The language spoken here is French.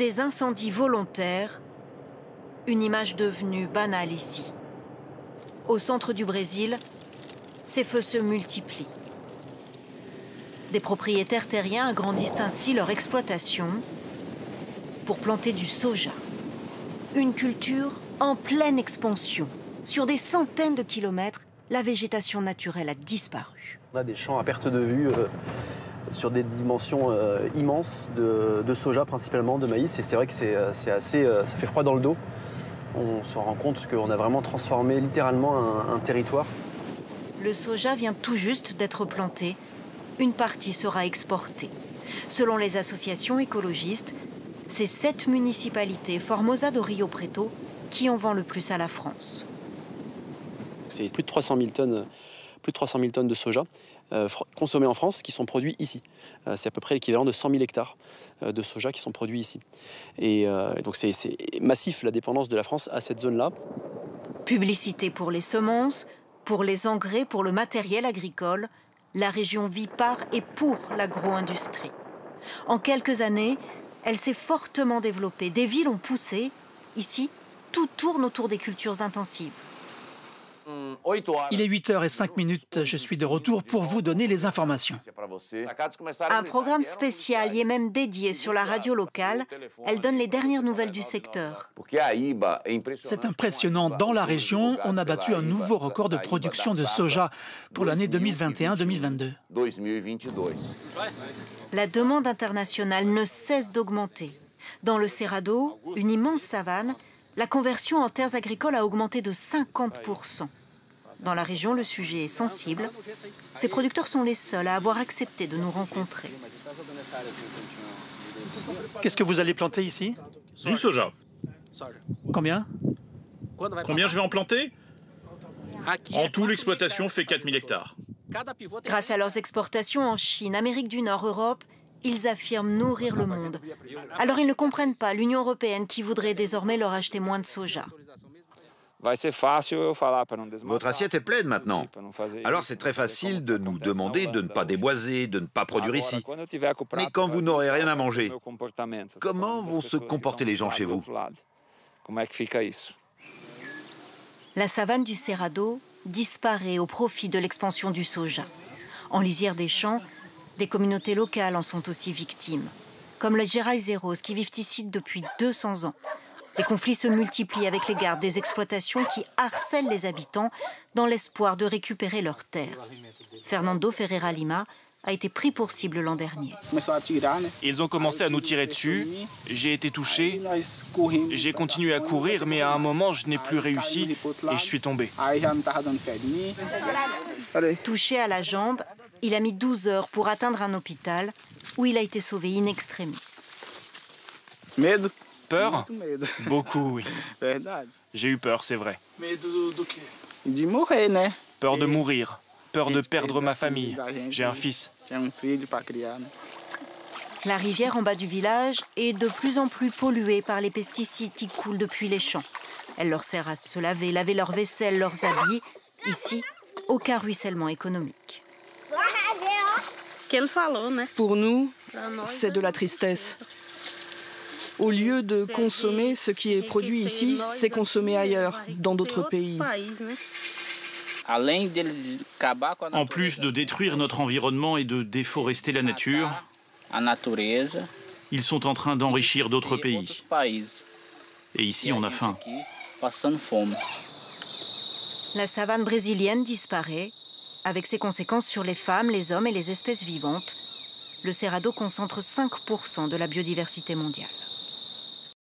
Des incendies volontaires, une image devenue banale ici. Au centre du Brésil, ces feux se multiplient. Des propriétaires terriens agrandissent ainsi leur exploitation pour planter du soja. Une culture en pleine expansion. Sur des centaines de kilomètres, la végétation naturelle a disparu. On a des champs à perte de vue sur des dimensions immenses de soja principalement, de maïs. Et c'est vrai que ça fait froid dans le dos. On se rend compte qu'on a vraiment transformé littéralement un territoire. Le soja vient tout juste d'être planté. Une partie sera exportée. Selon les associations écologistes, c'est 7 municipalités, Formosa do Rio Preto, qui en vend le plus à la France. C'est plus de 300 000 tonnes de soja consommées en France qui sont produits ici. C'est à peu près l'équivalent de 100 000 hectares de soja qui sont produits ici. Et donc c'est massif la dépendance de la France à cette zone-là. Publicité pour les semences, pour les engrais, pour le matériel agricole, la région vit par et pour l'agro-industrie. En quelques années, elle s'est fortement développée. Des villes ont poussé. Ici, tout tourne autour des cultures intensives. Il est 8h05, je suis de retour pour vous donner les informations. Un programme spécial y est même dédié sur la radio locale. Elle donne les dernières nouvelles du secteur. C'est impressionnant. Dans la région, on a battu un nouveau record de production de soja pour l'année 2021-2022. La demande internationale ne cesse d'augmenter. Dans le Cerrado, une immense savane, la conversion en terres agricoles a augmenté de 50%. Dans la région, le sujet est sensible. Ces producteurs sont les seuls à avoir accepté de nous rencontrer. Qu'est-ce que vous allez planter ici? Du soja. Combien? Combien je vais en planter? En tout, l'exploitation fait 4000 hectares. Grâce à leurs exportations en Chine, Amérique du Nord, Europe, ils affirment nourrir le monde. Alors ils ne comprennent pas l'Union européenne qui voudrait désormais leur acheter moins de soja. Votre assiette est pleine maintenant. Alors c'est très facile de nous demander de ne pas déboiser, de ne pas produire ici. Mais quand vous n'aurez rien à manger, comment vont se comporter les gens chez vous? La savane du Cerrado disparaît au profit de l'expansion du soja. En lisière des champs, des communautés locales en sont aussi victimes, comme les Gerais-Zeros qui vivent ici depuis 200 ans. Les conflits se multiplient avec les gardes des exploitations qui harcèlent les habitants dans l'espoir de récupérer leurs terres. Fernando Ferreira Lima a été pris pour cible l'an dernier. Ils ont commencé à nous tirer dessus, j'ai été touché, j'ai continué à courir, mais à un moment, je n'ai plus réussi et je suis tombé. Touché à la jambe, il a mis 12 heures pour atteindre un hôpital où il a été sauvé in extremis. Peur? Beaucoup, oui. J'ai eu peur, c'est vrai. Peur de mourir, peur de perdre ma famille. J'ai un fils. La rivière en bas du village est de plus en plus polluée par les pesticides qui coulent depuis les champs. Elle leur sert à se laver, laver leur vaisselle, leurs habits. Ici, aucun ruissellement économique. Pour nous, c'est de la tristesse. Au lieu de consommer ce qui est produit ici, c'est consommé ailleurs, dans d'autres pays. En plus de détruire notre environnement et de déforester la nature, ils sont en train d'enrichir d'autres pays. Et ici, on a faim. La savane brésilienne disparaît, avec ses conséquences sur les femmes, les hommes et les espèces vivantes. Le Cerrado concentre 5% de la biodiversité mondiale.